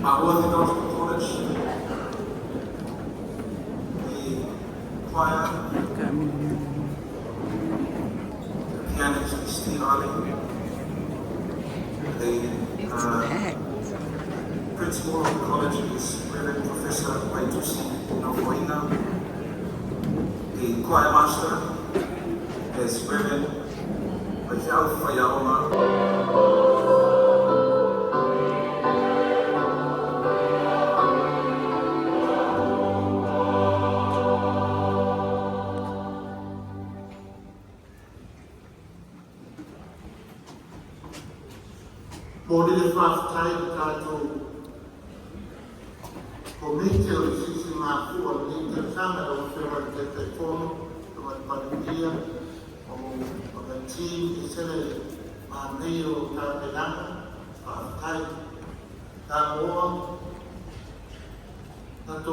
Orthodox College, the choir, the pianist Steve Ali, the principal of the college is Reverend Professor Faa'i'uina, the choir master is Reverend Faiga. Mori le whaatai tātou ko mete o sisi ngā kua ni te whanga o whiwa te te tono o mai panukia o ka tīm i sene mā mei o tā te nanga whaatai tā moa tā tō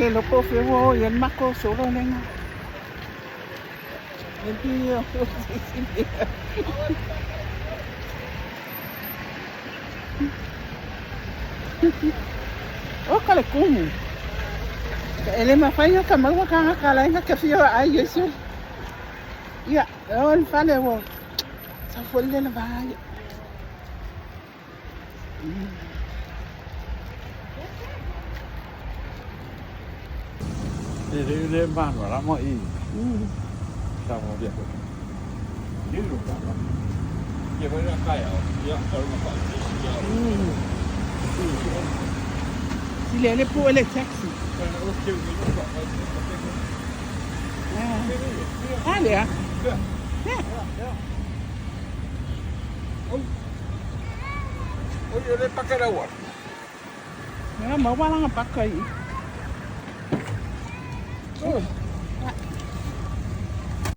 le loko fewo yen mako solo nenga Nanti sini oh kale kumu ele mafanya kama wakanga kala inga kafio ai yesu ya on fale wo sa folle la baia le mano la mo i Samoa dia ni lu ka ye ba ya kai ya or ma kai si le po le taxi ah le ah oye le pakara wa ya mau wala nga pakai oh